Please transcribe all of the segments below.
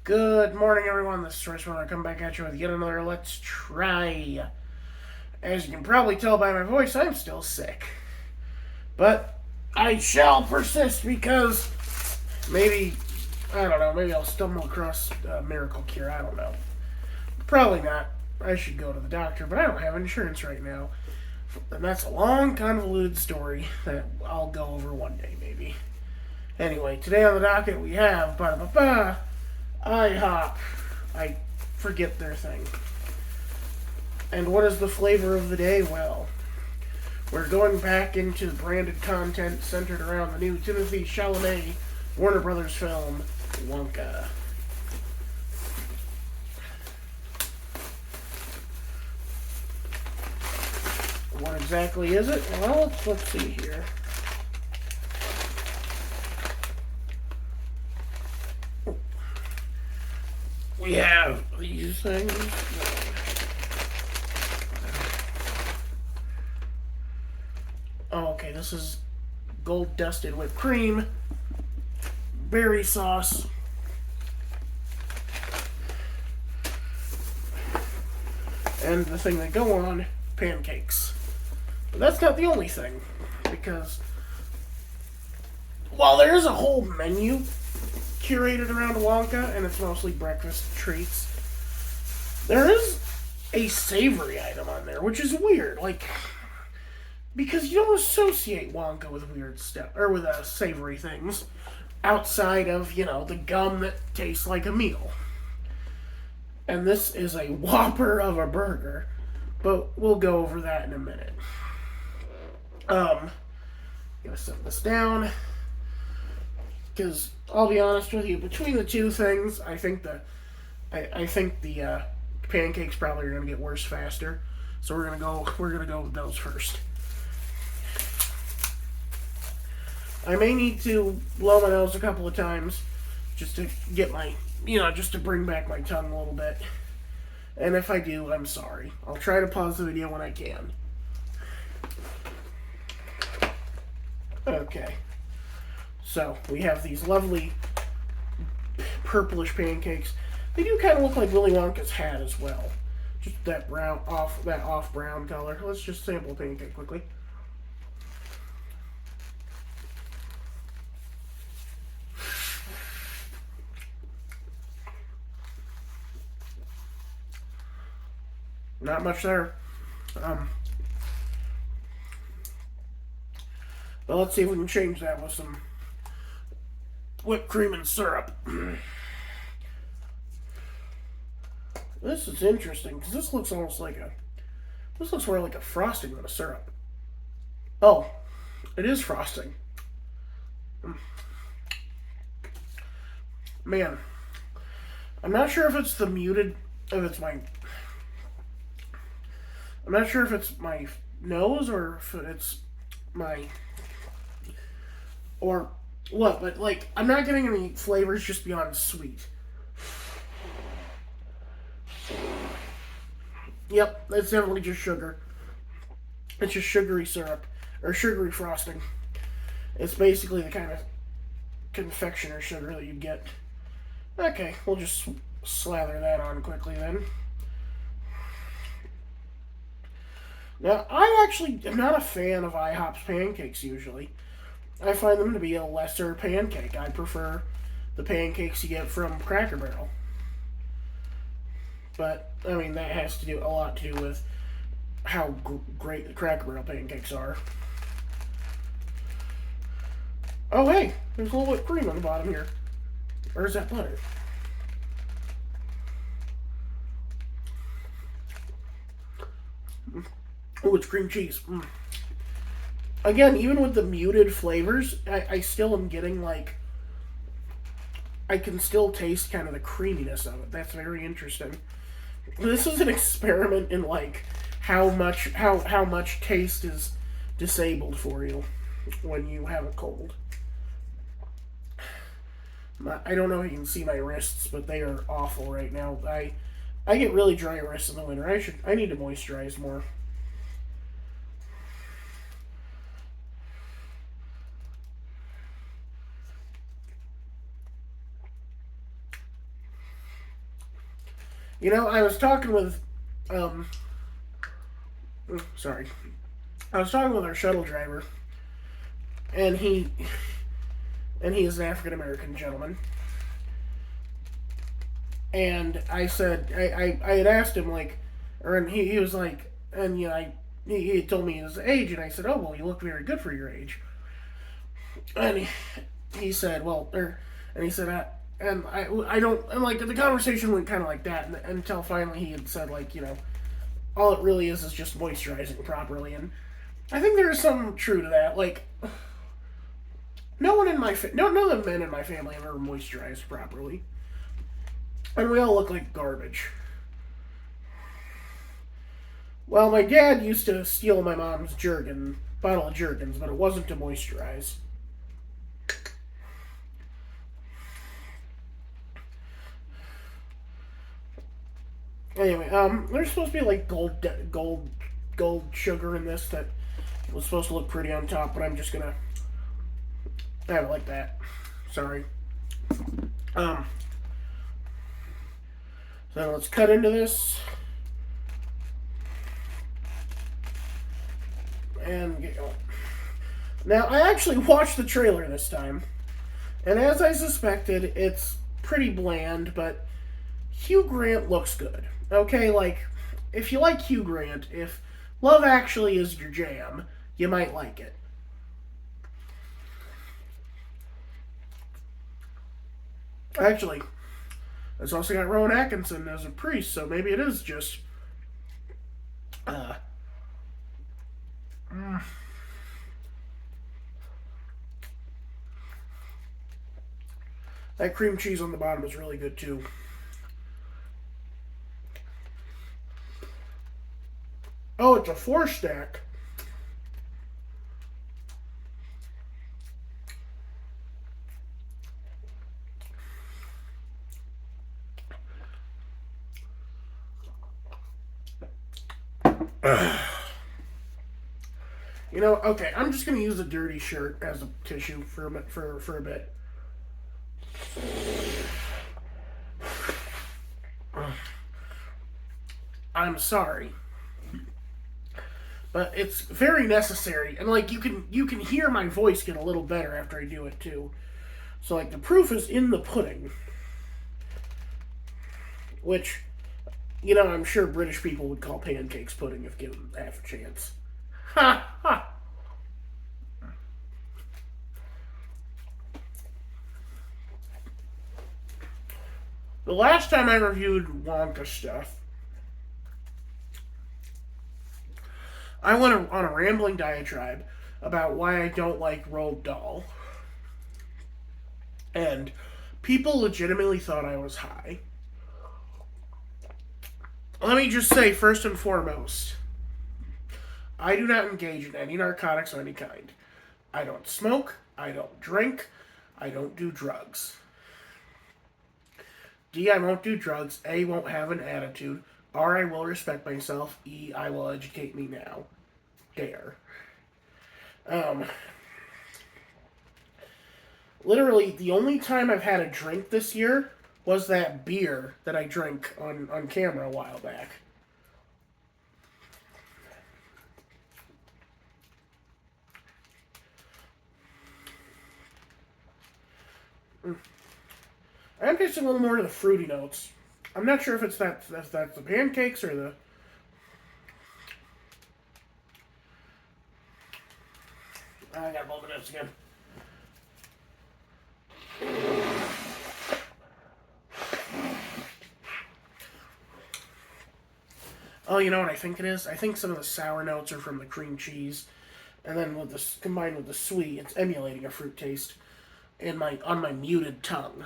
Good morning, everyone. This is Royce. I come back at you with yet another Let's Try. As you can probably tell by my voice, I'm still sick. But I shall persist because maybe, I don't know, maybe I'll stumble across a miracle cure. I don't know. Probably not. I should go to the doctor, but I don't have insurance right now. And that's a long, convoluted story that I'll go over one day, maybe. Anyway, today on the docket we have IHOP. I forget their thing. And what is the flavor of the day? Well, we're going back into the branded content centered around the new Timothy Chalamet Warner Brothers film, Wonka. What exactly is it? Well, let's see here. We have these things. Oh, okay, this is gold dusted whipped cream, berry sauce, and the thing that go on, pancakes. But that's not the only thing, because while there is a whole menu curated around Wonka, and it's mostly breakfast treats, there is a savory item on there, which is weird. Because you don't associate Wonka with weird stuff, or with savory things, outside of, the gum that tastes like a meal. And this is a whopper of a burger, but we'll go over that in a minute. Gonna set this down, because I'll be honest with you, between the two things, I think the pancakes probably are gonna get worse faster. So we're gonna go with those first. I may need to blow my nose a couple of times just to get just to bring back my tongue a little bit. And if I do, I'm sorry. I'll try to pause the video when I can. Okay. So, we have these lovely purplish pancakes. They do kind of look like Willy Wonka's hat as well. Just that off brown color. Let's just sample a pancake quickly. Not much there. But let's see if we can change that with some whipped cream and syrup. This is interesting because this looks almost like this looks more like a frosting than a syrup. Oh, it is frosting. Man, I'm not sure if it's the muted, I'm not sure if it's my nose or if it's or what, but I'm not getting any flavors just beyond sweet. Yep, it's definitely just sugar. It's just sugary syrup, or sugary frosting. It's basically the kind of confectioner sugar that you get. Okay, we'll just slather that on quickly then. Now, I actually am not a fan of IHOP's pancakes usually. I find them to be a lesser pancake. I prefer the pancakes you get from Cracker Barrel. But, I mean, that has to do a lot to do with how great the Cracker Barrel pancakes are. Oh, hey, there's a little whipped cream on the bottom here. Or is that butter? Oh, it's cream cheese. Again, even with the muted flavors, I still am getting I can still taste kind of the creaminess of it. That's very interesting. This is an experiment in how much taste is disabled for you when you have a cold. I don't know if you can see my wrists, but they are awful right now. I get really dry wrists in the winter. I need to moisturize more. I was talking with, um, sorry, I was talking with our shuttle driver, and he is an African American gentleman, and I said I had asked him like, or and he was like, and he told me his age, and I said, oh well, you look very good for your age, and he said, well, and he said, I don't, and like the conversation went kind of like that, until finally he had said like, all it really is just moisturizing properly, and I think there is some true to that. Like, no one in my none of the men in my family have ever moisturized properly, and we all look like garbage. Well, my dad used to steal my mom's bottle of Jergens, but it wasn't to moisturize. Anyway, there's supposed to be like gold sugar in this that was supposed to look pretty on top, but I'm just gonna have it like that. Sorry. Um, so let's cut into this and get going. Now, I actually watched the trailer this time, and as I suspected, it's pretty bland, but Hugh Grant looks good. Okay, like, if you like Hugh Grant, if Love Actually is your jam, you might like it. Actually, it's also got Rowan Atkinson as a priest, so maybe it is just. Uh, that cream cheese on the bottom is really good too. Oh, it's a four stack. Okay, I'm just gonna use a dirty shirt as a tissue for a bit. I'm sorry, but it's very necessary, and like you can hear my voice get a little better after I do it too. So like the proof is in the pudding, which I'm sure British people would call pancakes pudding if given half a chance. Ha ha. The last time I reviewed Wonka stuff, I went on a rambling diatribe about why I don't like Roald Dahl, and people legitimately thought I was high. Let me just say, first and foremost, I do not engage in any narcotics of any kind. I don't smoke, I don't drink, I don't do drugs. D, I won't do drugs. A, won't have an attitude. R, I will respect myself. E, I will educate me now. Dare. Um, Literally, the only time I've had a drink this year was that beer that I drank on camera a while back. I'm tasting a little more of the fruity notes. I'm not sure if it's that's the pancakes or the. I got both of this again. Oh, you know what I think it is? I think some of the sour notes are from the cream cheese, and then with this combined with the sweet, it's emulating a fruit taste on my muted tongue.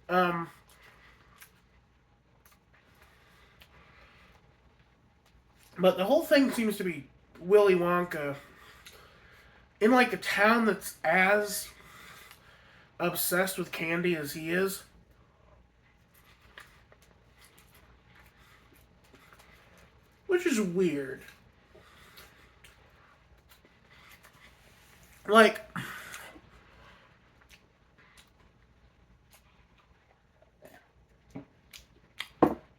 Um, but the whole thing seems to be Willy Wonka in like a town that's as obsessed with candy as he is. Which is weird. Like,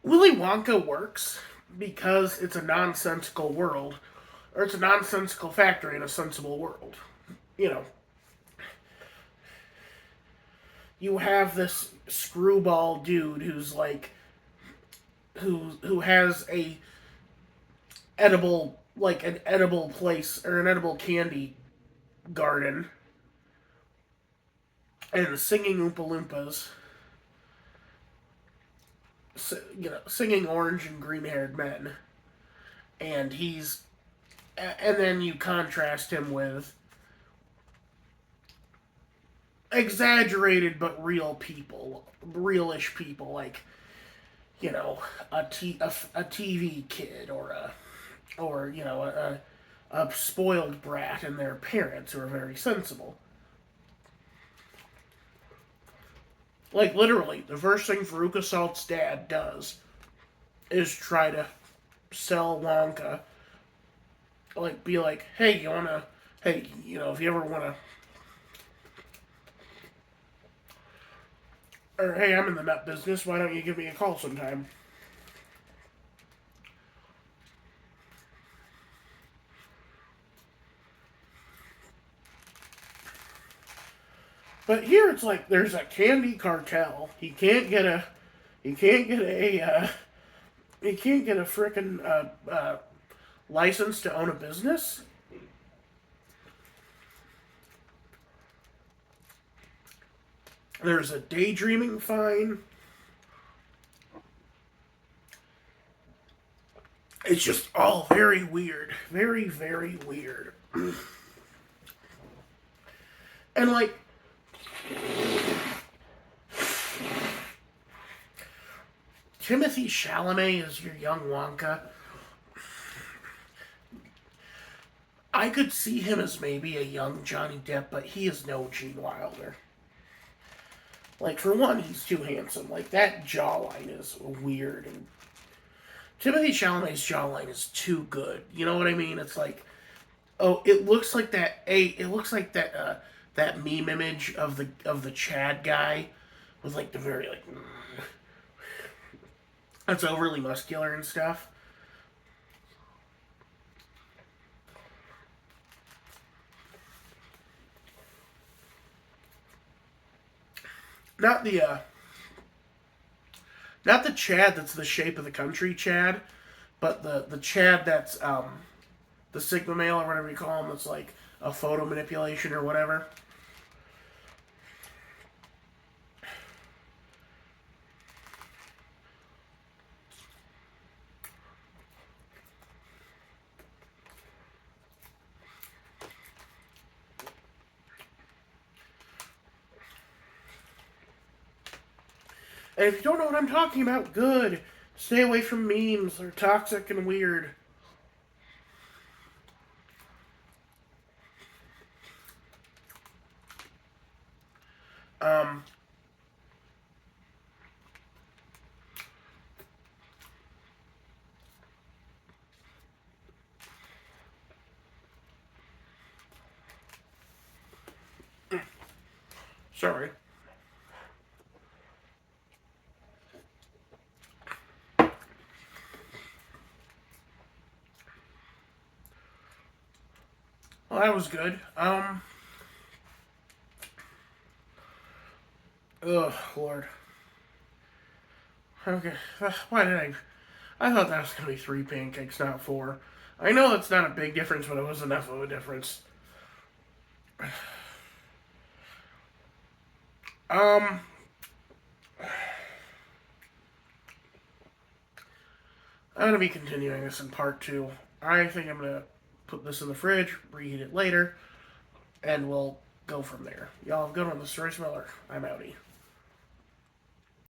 Willy Wonka works because it's a nonsensical world, or it's a nonsensical factory in a sensible world. You know, you have this screwball dude who's like, who has a an edible place or an edible candy garden, and singing Oompa Loompas, singing orange and green haired men, and and then you contrast him with exaggerated but real people, realish people, like, a TV kid, or a spoiled brat and their parents who are very sensible. Like, literally, the first thing Veruca Salt's dad does is try to sell Wonka. Like, be like, hey, if you ever wanna, or hey, I'm in the nut business, why don't you give me a call sometime? But here it's like there's a candy cartel. He can't get he can't get a frickin' license to own a business. There's a daydreaming fine. It's just all very weird. Very, very weird. And like, Timothy Chalamet is your young Wonka. I could see him as maybe a young Johnny Depp, but he is no Gene Wilder. Like, for one, he's too handsome. Like, that jawline is weird. And Timothy Chalamet's jawline is too good. You know what I mean? It's like, oh, it looks like that. It looks like that meme image of the Chad guy with like the very like that's overly muscular and stuff. Not the not the Chad that's the shape of the country Chad, but the Chad that's the Sigma male or whatever you call him. That's like a photo manipulation or whatever. And if you don't know what I'm talking about, good. Stay away from memes. They're toxic and weird. Um, Sorry. Well, that was good. Oh Lord. Okay. Why did I thought that was gonna be 3 pancakes, not 4. I know that's not a big difference, but it was enough of a difference. Um, I'm gonna be continuing this in part 2. I think I'm gonna put this in the fridge, reheat it later, and we'll go from there. Y'all have a good one. This is Royce Miller. I'm outie.